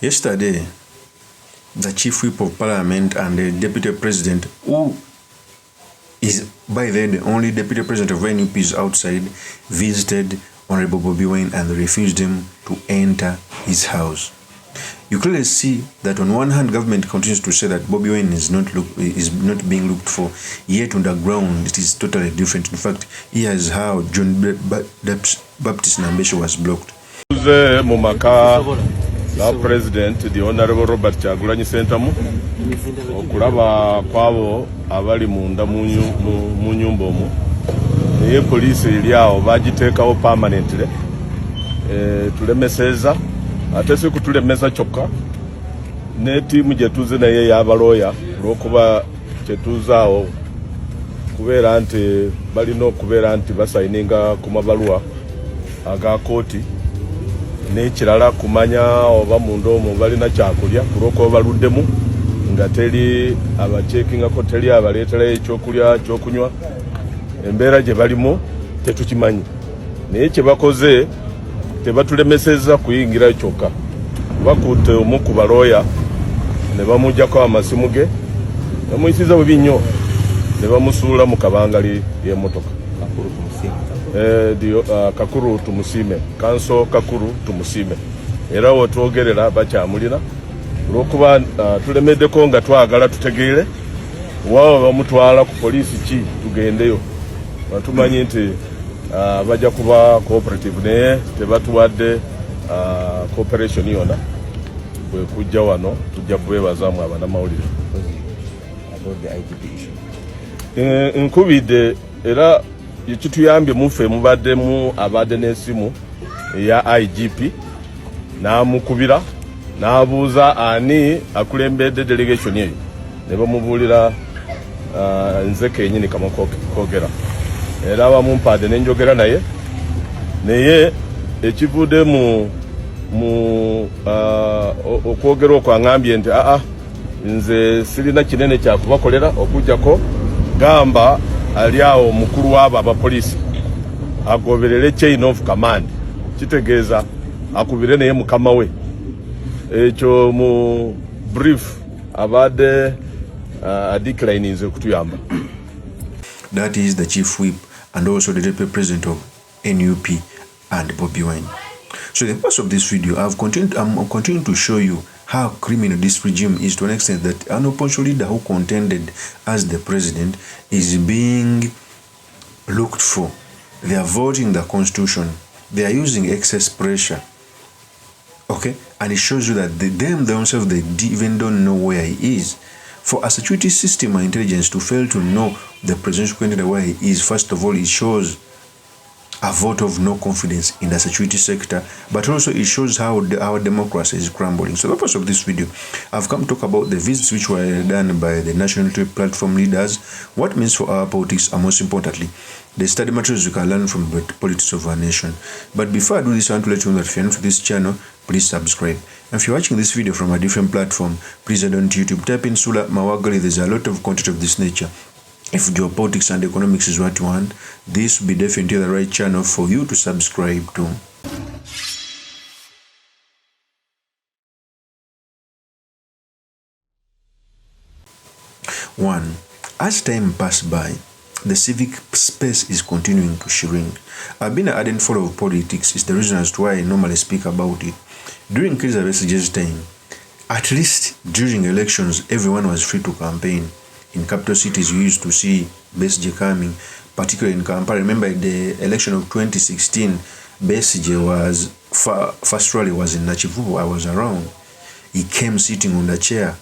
Yesterday, the Chief Whip of Parliament and the Deputy President, who is by then the only Deputy President of NUPs outside, visited Honorable Bobi Wine and refused him to enter his house. You clearly see that on one hand, government continues to say that Bobi Wine is not being looked for, yet on the ground it is totally different. In fact, here's how John Baptist NAMBESE was blocked. La President, the Honorable Robert Chagulanyi Sentamu, okulaba kwabo abali munda mu nyumba omwo. Naye police eri awo bagiteekawo permanently. Tulemeseza ate si kutulemesa kyokka ne tiimu gye tuze naye y'abalooya olw'okuba kye tuzaawo kubeera nti balina okubeera nti basayininga ku mabaluwa aga kooti n'ekirala kumanya oba munda omwo balina kyakulya olw'okuba baluddemu nga teri abaceekingako teri abaleeterayo ekyokulya kyokunywa embeera gye balimu tetukimanyi naye kye bakoze tebatulemeseza kuyingira kyokka bakutte omu ku balooya ne bamugjako amasimu ge bamuyisiza bubi nnyo ne bamusuula mu kabangali y'emmotoka Kakuru tumusiime kanso Kakuru tumusiime era wotwogerera bakyamulina olw'okuba tulemeddeko nga twagala tutegeere waaba bamutwala ku poliisi ki tugendeyo batumanyi nti bajja kuba cooperative naye tebatuwadde cooperation yonna bwe kujja wano tujja kubeebazaamu abanamawulire nkubidde era ekituyambye muffe mubaddemu abadde n'essimu eya IGP n'amukubira n'abuuza ani akulembedde delegation eyo ne bamubuulira nze kennyini kama koogera era bamumpadde n'enjogera naye ekivudde mu okwogera okwo aŋŋambye nti nze sirina kinene kyakubakolera okujjako gamba ali awo mukulu w'abo abapoliisi agoberere chain of command kitegeeza akubire naye mukama we ekyo mu brief abadde declininze kutuyamba. That is the Chief Whip and also the Deputy President of NUP and Bobi Wine. So in the course of this video, I'm continuing to show you how criminal this regime is, to an extent that an opposition leader who contended as the president is being looked for. They are voting the constitution. They are using excess pressure. Okay? And it shows you that them themselves, they even don't know where he is. For a security system or intelligence to fail to know the presidential candidate where he is, first of all, it shows a vote of no confidence in the security sector, but also it shows how our democracy is crumbling. So the purpose of this video, I've come to talk about the visits which were done by the national platform leaders, what it means for our politics, and most importantly, the study materials you can learn from the politics of our nation. But before I do this, I want to let you know that if you're new to this channel, please subscribe. And if you're watching this video from a different platform, please head on to YouTube, type in Sula Mawagali. There's a lot of content of this nature. If geopolitics and economics is what you want, this will be definitely the right channel for you to subscribe to. One, as time passes by, the civic space is continuing to shrink. I've been an ardent follower of politics. It's the reason as to why I normally speak about it. During Kizza Besigye's time, at least during elections, everyone was free to campaign. In capital cities, we used to see Besigye coming, particularly in Kampala. Remember the election of 2016, Besigye was, first rally was in Nachivubo. I was around. He came sitting on the chair.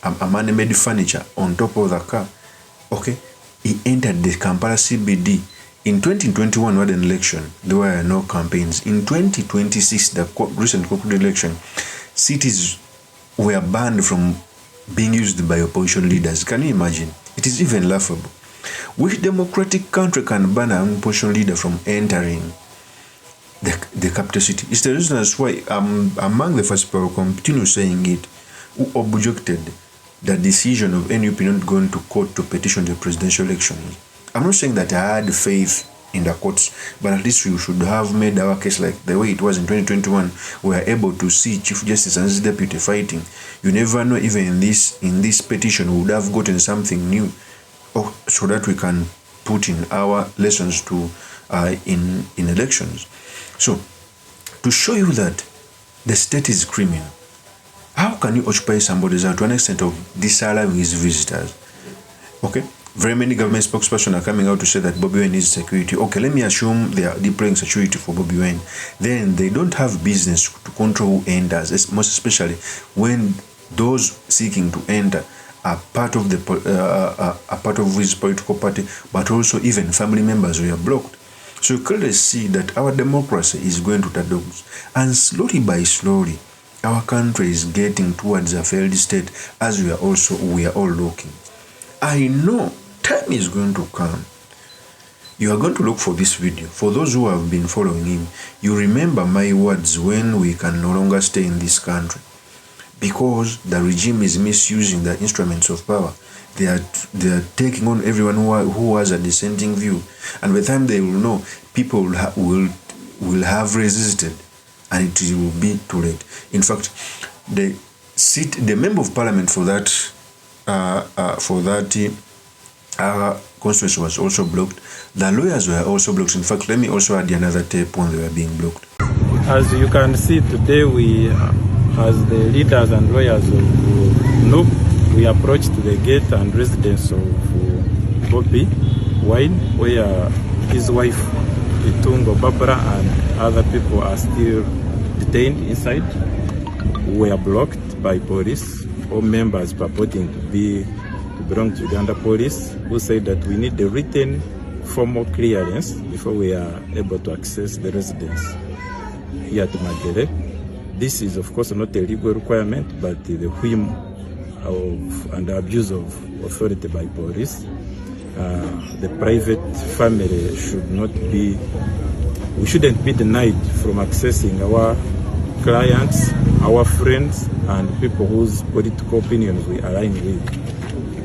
A man made furniture on top of the car. Okay? He entered the Kampala CBD. In 2021, we had an election. There were no campaigns. In 2026, the recent corporate election, cities were banned from being used by opposition leaders. Can you imagine? It is even laughable. Which democratic country can ban an opposition leader from entering the capital city? It's the reason that's why I'm among the first people who continue saying it, who objected the decision of NUP not going to court to petition the presidential election. I'm not saying that I had faith in the courts, but at least we should have made our case like the way it was in 2021. We were able to see Chief Justice and his deputy fighting. You never know, even in this petition we would have gotten something new, so that we can put in our lessons to in elections. So to show you that the state is criminal, how can you occupy somebody's house to an extent of disallowing his visitors? Okay, very many government spokespersons are coming out to say that BOBI WINE needs security. Okay, let me assume they are deploying security for BOBI WINE. Then they don't have business to control who enters, most especially when those seeking to enter are part of his political party, but also even family members who are blocked. So you clearly see that our democracy is going to the dogs, and slowly by slowly, our country is getting towards a failed state, as we are all looking. I know time is going to come. You are going to look for this video. For those who have been following him, you remember my words when we can no longer stay in this country, because the regime is misusing the instruments of power. They are taking on everyone who has a dissenting view, and by the time they will know, people will have resisted, and it will be too late. In fact, the member of parliament for that constituency was also blocked. The lawyers were also blocked. In fact, let me also add another tape when they were being blocked. As you can see today, we, as the leaders and lawyers of NUP, we approached the gate and residence of BOBI WINE, where his wife, Itungo Barbara, and other people are still detained inside. We are blocked by police. All members purporting to belong to Uganda police, who said that we need a written formal clearance before we are able to access the residence here at Magere. This is of course not a legal requirement, but the whim of and the abuse of authority by police. The private family we shouldn't be denied from accessing our clients, our friends, and people whose political opinions we align with.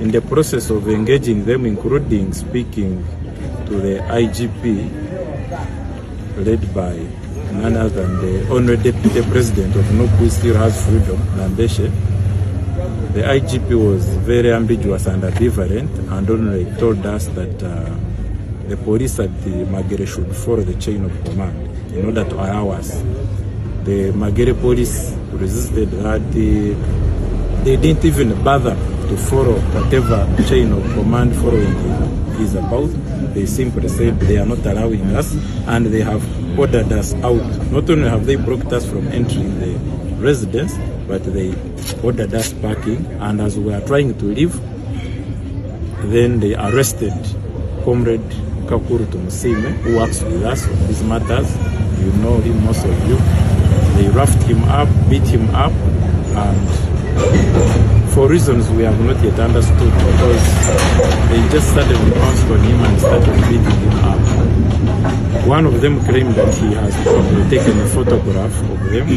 In the process of engaging them, including speaking to the IGP, led by none other than the Honorable Deputy President of NUP, who still has freedom, NAMBESE, the IGP was very ambiguous and ambivalent, and only told us that the police at the Magere should follow the chain of command in order to allow us. The Magere police resisted that. They didn't even bother to follow whatever chain of command following is about. They simply said they are not allowing us, and they have ordered us out. Not only have they blocked us from entering the residence, but they ordered us parking, and as we are trying to leave, then they arrested Comrade Kakuru Tumusime, who works with us on these matters. You know him, most of you. They roughed him up, beat him up, and for reasons we have not yet understood, because they just suddenly pounced on him and started beating him up. One of them claimed that he has probably taken a photograph of them.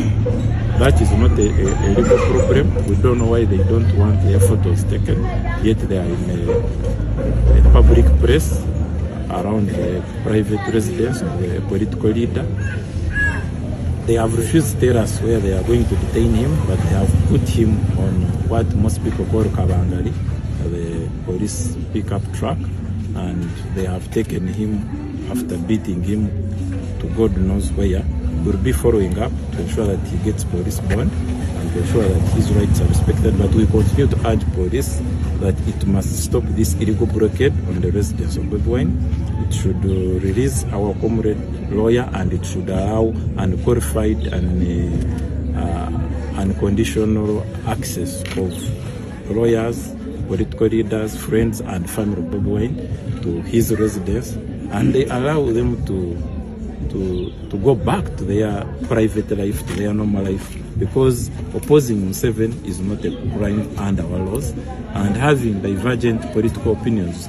That is not a legal problem. We don't know why they don't want their photos taken, yet they are in a public press around the private residence of the political leader. They have refused to tell us where they are going to detain him, but they have put him on what most people call Kabangali, the police pickup truck, and they have taken him after beating him to God knows where. We'll be following up to ensure that he gets police bond and to ensure that his rights are respected, but we continue to urge police that it must stop this illegal blockade on the residence of BOBI WINE. It should release our comrade lawyer, and it should allow unqualified and unconditional access of lawyers, political leaders, friends, and family of BOBI WINE to his residence, and they allow them to go back to their private life, to their normal life, because opposing Museveni is not a crime under our laws, and having divergent political opinions,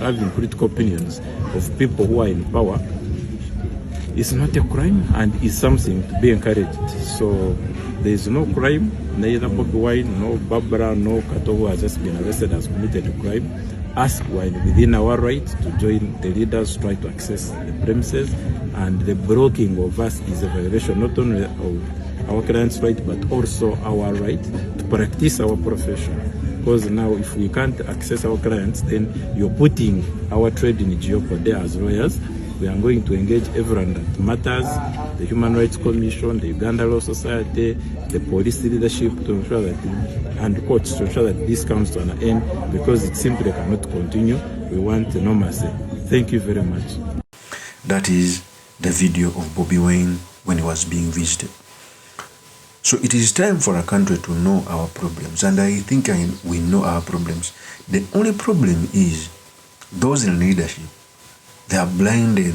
of people who are in power is not a crime and is something to be encouraged. So there is no crime, neither BOBI WINE, no Barbara, no Kato, who has just been arrested, has committed a crime. us while within our right to join the leaders, try to access the premises, and the blocking of us is a violation not only of our clients' right but also our right to practice our profession. Because now if we can't access our clients, then you're putting our trade in jeopardy as lawyers. We are going to engage everyone that matters, the Human Rights Commission, the Uganda Law Society, the police leadership, to ensure that, and courts, to ensure that this comes to an end, because it simply cannot continue. We want NAMBESE. Thank you very much. That is the video of BOBI WINE when he was being visited. So it is time for our country to know our problems, and I think we know our problems. The only problem is those in leadership. They are blinded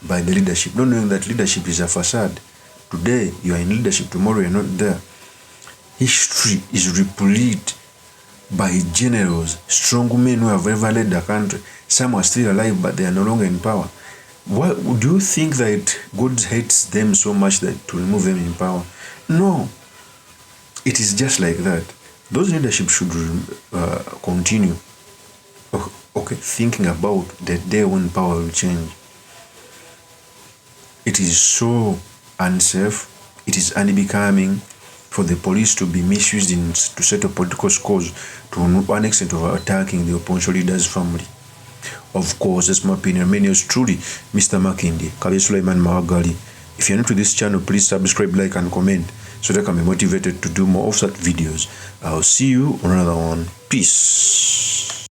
by the leadership, not knowing that leadership is a facade. Today you are in leadership, tomorrow you are not there. History is replete by generals, strong men who have ever led the country. Some are still alive, but they are no longer in power. Why do you think that God hates them so much that to remove them in power? No, it is just like that. Those leadership should continue. Okay, thinking about the day when power will change. It is so unsafe, it is unbecoming for the police to be misused to settle political scores to one extent of attacking the opposition leader's family. Of course, that's my opinion. Many is truly Mr. Makindi, Kale Suleiman Mawagali. If you're new to this channel, please subscribe, like, and comment so that I can be motivated to do more of such videos. I'll see you on another one. Peace.